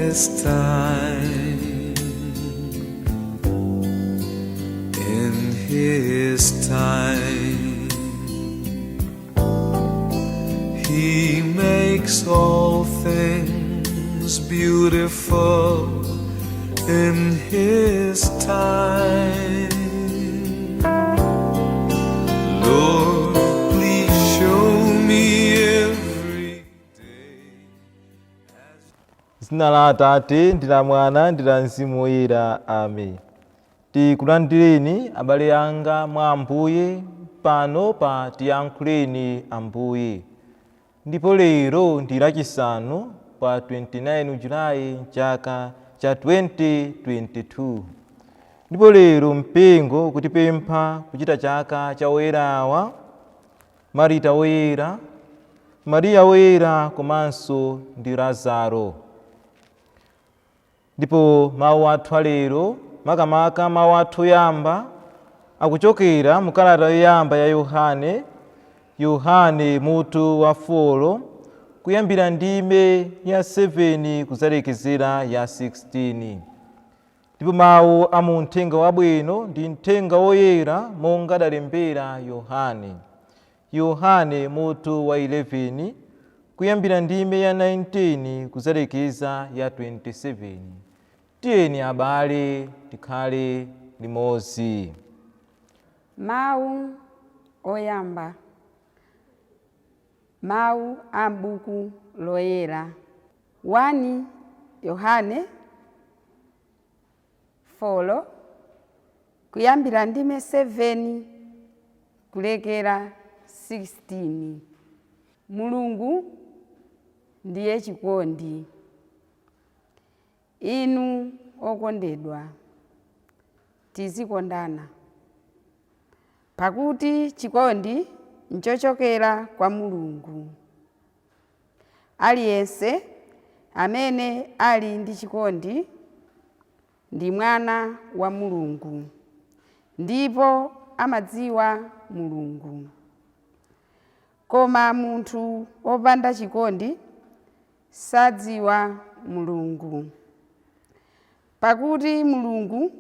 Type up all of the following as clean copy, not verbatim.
His time, in His time, He makes all things beautiful in His time. Lord, please show me every day. Zina la Atate ndi la Mwana ndi la Mzimu Woyera. Amen. Tikulandireni abale anga mwa Ambuye pano pa Tiyankhuleni Ambuye. Ndipo lero ndi lachisanu pa 29 Julayi chaka cha 2022. Ndipo lero mpingo kutipempha kuchita chaka cha oyerawa, Marita woyera, Mariya woyera komanso ndi Lazaro. Ndipo mawu athu alero makamaka mawu athu yamba akuchokera mu kalata yoyamba ya Yohane mutu wa 4 kuyambira ndime ya 7 kuzalekezera ya 16. Ndipo mawu a mu Uthenga Wabwino ndi Uthenga Woyera monga adalembera Yohane mutu wa 11 kuyambira ndime ya 19 kuzalekeza ya 27. Tiyeni abale tikhale limodzi. Mawu oyamba. Mawu a m'buku loyera. 1 Yohane 4 kuyambira ndime 7 kulekera 16. Mulungu ndiye chikondi. Inu okondedwa, tizikondana, pakuti chikondi nchochokera kwa Mulungu. Aliyense amene ali ndi chikondi ndi mwana wa Mulungu, ndipo amadziwa Mulungu. Koma munthu wopanda chikondi sadziwa Mulungu, pakuti Mulungu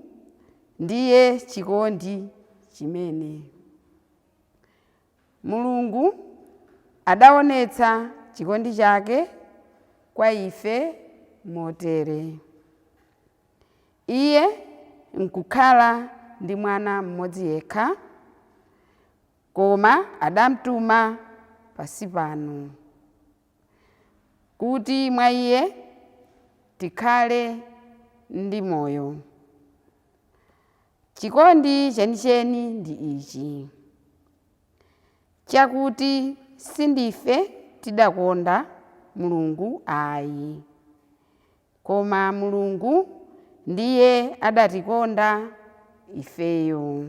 ndiye chikondi chimene. Mulungu adaonetsa chikondi chake kwa ife motere: Iye nkukhala ndi mwana mmodzi yekha, koma adamtuma pasi pano, kuti mwa Iye tikhale ndi moyo. Chikondi chenicheni ndi ichi: chakuti sindife tidakonda Mulungu ayi, koma Mulungu ndiye adatikonda ifeyo,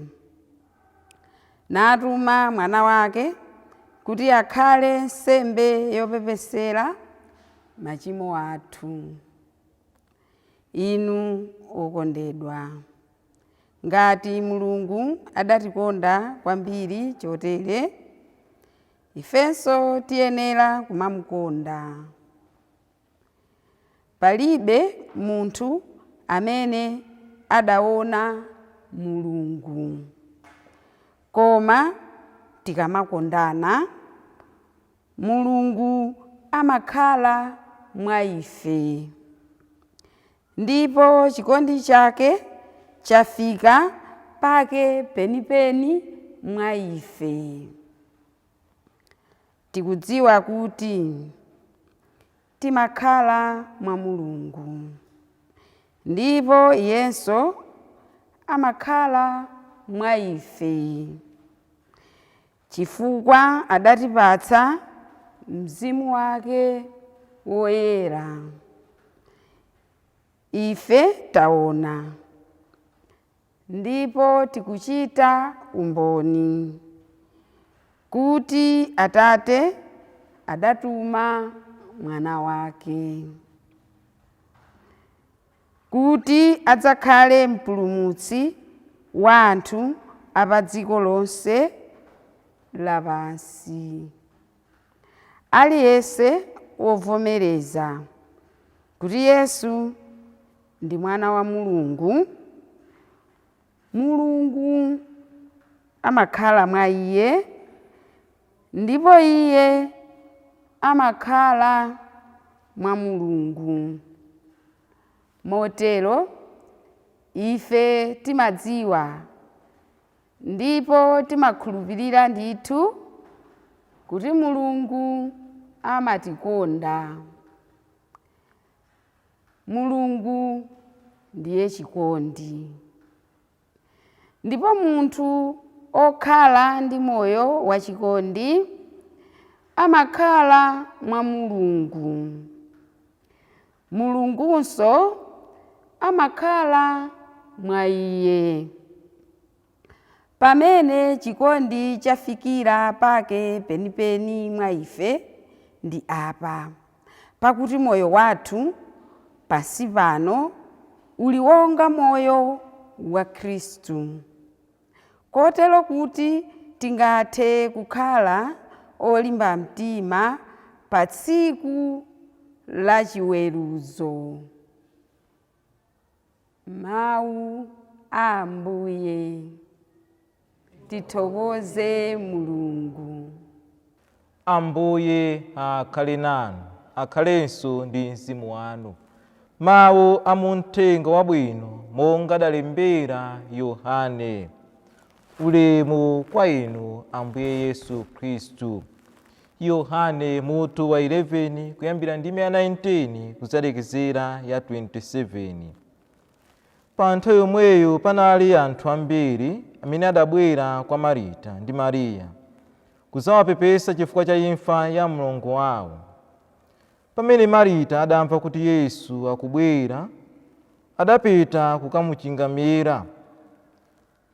natuma mwana wake kuti akhale nsembe yopepesera machimo athu. Inu okondedwa, ngati Mulungu adatikonda kwambiri chotere, ifenso tiyenera kumamukonda. Palibe munthu amene adaona Mulungu, koma tikamakondana, Mulungu amakhala mwa ife, ndipo chikondi chake chafika pake penipeni mwa ife. Tikudziwa kuti timakhala mwa Mulungu, ndipo Iyenso amakhala mwa ife, chifukwa adatipatsa Mzimu wake woyera. Ife taona ndipo tikuchita umboni kuti Atate adatuma mwana wake kuti adzakhale mpulumutsi wa anthu apa dziko lonse lapansi. Aliyense wovomereza kuti Yesu ndi mwana wa Mulungu. Mulungu amakhala mwa iye, ndipo iye amakhala mwa Mulungu. Motero ife timadziwa ndipo timakhulupirira ndithu kuti Mulungu amatikonda. Mulungu ndiye chikondi, ndipo munthu okhala ndi moyo wa chikondi amakhala mwa Mulungu. Mulungunso amakhala mwa iye. Pamene chikondi chafikira pake penipeni mwa ife ndi apa, pakuti moyo wathu pasi pano uli wonga moyo wa Khristu, kotero kuti tingathe kukhala olimba mtima pa tsiku la chiweruzo. Mawu a Ambuye. Tithokoze Mulungu. Ambuye akhale nanu, akhalenso ndi mzimu wanu. Mawu a Uthenga Wabwino monga adalembera Yohane. Ulemu kwa inu Ambuye Yesu Khristu. Yohane mutu wa 11 kuyambira ndime ya 19 kuzalekezera ya 27. Pa nthawi yomweyo panali anthu ambiri amene adabwera kwa Marita ndi Mariya kuzawapepesa chifukwa cha imfa ya mlongo wawo. Pamene Marita adamva kuti Yesu akubwera, adapita kukamuchingamira,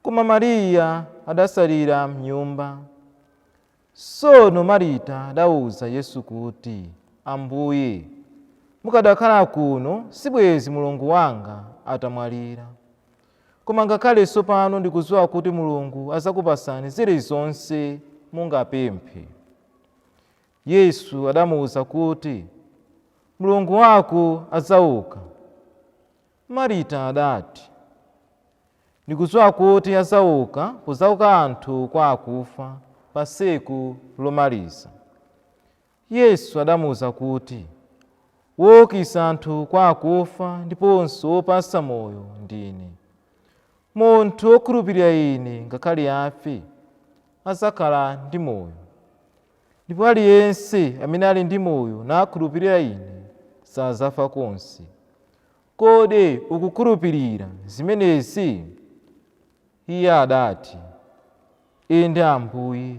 koma Mariya adasalira m'nyumba. Sono Marita adawuza Yesu kuti, Ambuye, mukadakhala kuno sibwezi mlongo wanga atamwalira. Koma ngakhale tsopano ndikudziwa kuti Mulungu azakupasani zilizonse mungapemphe. Yesu adamuwuza kuti, mlongo wako adzauka. Marita adati, ndikudziwa kuti adzauka kuzauka anthu kwa akufa pa tsiku lomaliza. Yesu adamuwuza kuti, woukitsa anthu kwa akufa ndiponso wopatsa moyo ndine. Munthu wokhulupirira ine ngakhale afe adzakhala ndi moyo, ndipo aliyense amene ali ndi moyo nakhulupirira ine sadzafa konse. Kodi ukukhulupirira zimenezi? Iye adati, Inde Ambuye,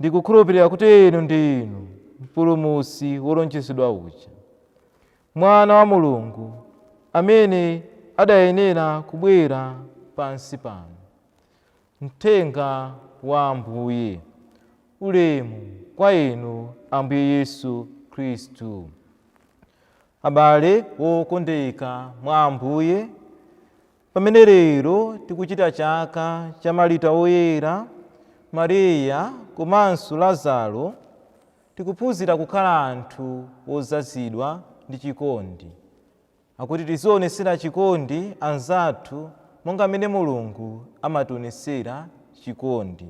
ndikukhulupirira kuti inu ndi inu mpulumutsi wolonjezedwa uja, Mwana wa Mulungu amene adayenera kubwera pansi pano. Uthenga wa Ambuye. Ulemu kwa inu Ambuye Yesu Khristu. Abale wokondeka mwa Ambuye, pamene lero tikuchita chaka cha Marita Woyera, Mariya komanso Lazaro, tikuphunzira kukhala anthu odzazidwa ndi chikondi. Akuti tizionesera chikondi anzathu monga mmene Mulungu amationesera chikondi.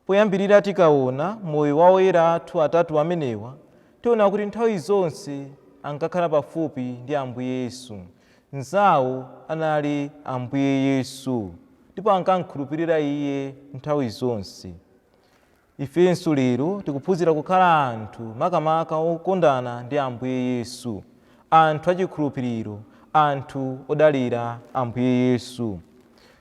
Poyambirira tikaona moyo wa oyera athu atatu amenewa, tiona kuti nthawi zonse ankakhala pafupi ndi Ambuye Yesu. Nzawo anali Ambuye Yesu, ndipo ankamkhulupirira iye nthawi zonse. Ifenso lero tikuphunzira kukhala anthu makamaka okondana ndi Ambuye Yesu, anthu achikhulupiriro, anthu odalira Ambuye Yesu.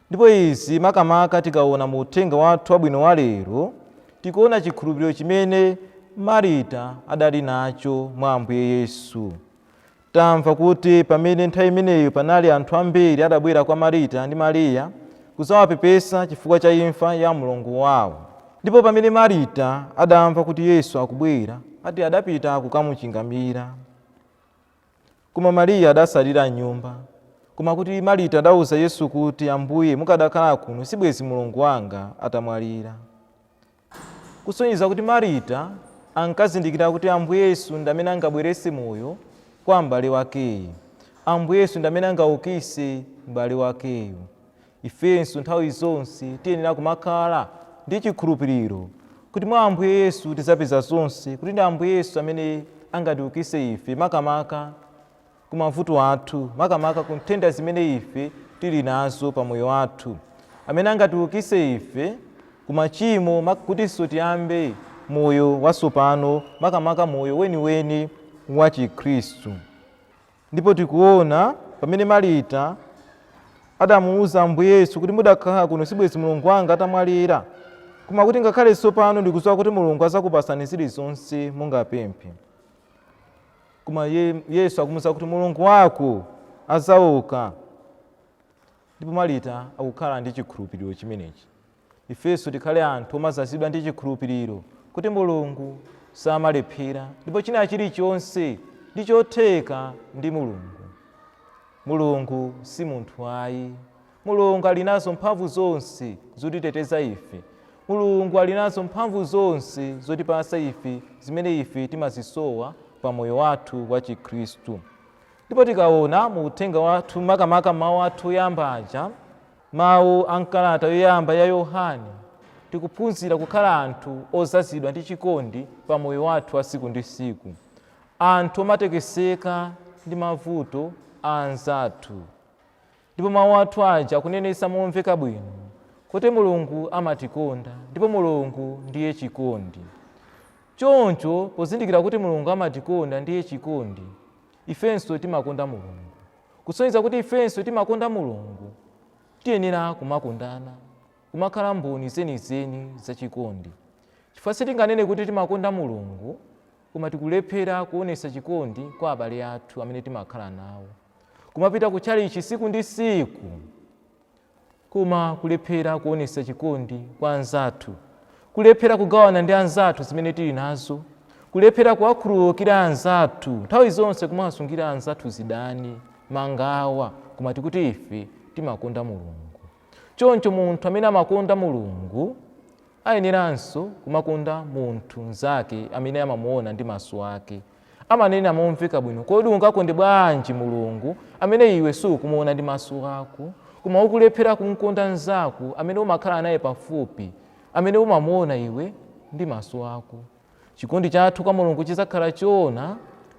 Ndipo izi makamaka tikaona mu uthenga wathu wabwino wa lero, tikuona chikhulupiriro chimene Marita adali nacho mwa Ambuye Yesu. Tamva kuti pamene nthawi imeneyo panali anthu ambiri adabwera kwa Marita ndi Mariya kuzawapepesa chifukwa cha imfa ya mlongo wawo. Ndipo pamene Marita adamva kuti Yesu akubwera, ati adapita kukamuchingamira. Koma Mariya adasalira m'nyumba. Koma kuti Marita adawuza Yesu kuti, Ambuye, mukadakhala kuno sibwezi mlongo wanga atamwalira. Kusonyeza kuti Marita ankazindikira kuti Ambuye Yesu ndi amene angabweretse moyo kwa m'bale wakeyo. Ambuye Yesu ndi amene angaukitse m'bale wakeyo. Ifenso nthawi zonse tiyenera kumakhala ndi chikhulupiriro kuti mwa Ambuye Yesu tidzapeza zonse, kuti ndi Ambuye Yesu amene angatiukitse ife makamaka ku mavuto athu, makamaka ku nthenda zimene ife tili nazo pa moyo wathu, amene angatiukitse ife ku machimo kutinso tiyambe moyo watsopano, makamaka moyo weniweni wa Chikhristu. Ndipo tikuona pamene Marita adamuwuza Ambuye Yesu kuti mudakhala kuno sibwezi Mulungu wanga atamwalira, koma kuti ngakhale tsopano ndikudziwa kuti Mulungu azakupasani zilizonse mungapemphe. Koma Yesu akumuwuza kuti Mulungu wako adzauka. Ndipo Marita akukhala ndi chikhulupiriro chimenechi. Ifenso tikhale anthu omazazidwa ndi chikhulupiriro kuti Mulungu samalephera, ndipo china chilichonse ndi chotheka ndi Mulungu. Mulungu si munthu ayi. Mulungu ali nazo mphamvu zonse zotiteteza ife. Mulungu ali nazo mphamvu zonse zotipasa ife zimene ife timazisowa pa moyo wathu wa Chikhristu. Ndipo tikaona mu uthenga wathu makamaka mawu athu oyamba aja, mawu a kalata yoyamba ya Yohane, tikuphunzira kukhala anthu ozazidwa ndi chikondi pa moyo wathu wa tsiku ndi tsiku, anthu omatekeseka ndi mavuto a anzathu. Ndipo mawu athu aja akunenetsa momveka bwino kuti Mulungu amatikonda, ndipo Mulungu ndiye chikondi. Choncho pozindikira kuti Mulungu amatikonda ndiye chikondi, ifenso timakonda Mulungu. Kusonyeza kuti ifenso timakonda Mulungu, tiyenera kumakondana, kumakhala mboni zenizeni za chikondi. Chifukwa sitinganene kuti timakonda Mulungu koma tikulephera kuonesa chikondi kwa abale athu amene timakhala nawo, kumapita kutchalichi tsiku ndi tsiku koma kulephera kuonesa chikondi kwa anzathu, kulephera kugawana ndi anzathu zimene tili nazo, kulephera kuwakhululukira anzathu, nthawi zonse kumasungira anzathu zidani, mangawa, koma tikuti ife timakonda Mulungu. Choncho munthu amene amakonda Mulungu ayeneranso kumakonda munthu mnzake amene amamuona ndi maso ake. Amanena momveka bwino, kodi ungakonde bwanji Mulungu amene iwe sukumuona ndi maso ako, koma ukulephera kumkonda mnzako amene umakhala naye pafupi, amene umamuona iwe ndi maso ako? Chikondi chathu kwa Mulungu chidzakhala choona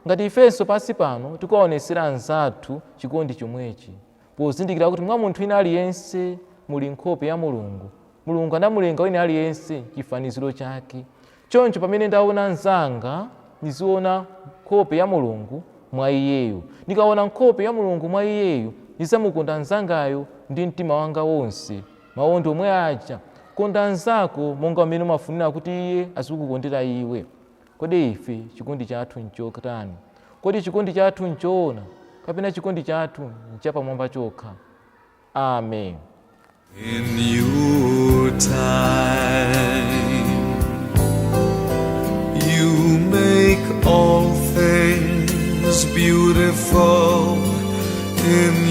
ngati ifenso pansi pano tikuwaonesera anzathu chikondi chomwechi, pozindikira kuti mwa munthu wina aliyense muli nkhope ya Mulungu. Mulungu anamulenga wina aliyense chifaniziro chake. Choncho pamene ndaona nzanga ndiziona nkhope ya Mulungu mwa iyeyo. Ndikaona nkhope ya Mulungu mwa iyeyo ndizamukonda nzangayo ndi mtima wanga wonse. Mawondo omwe aja, konda nzako monga amene umafunira kuti iye azikukondera iwe. Kodi ife chikondi chathu nchotani? Kodi chikondi chathu nchoona kapena chikondi chathu nchapamwamba chokha? Amen. In your time, you make all things beautiful. In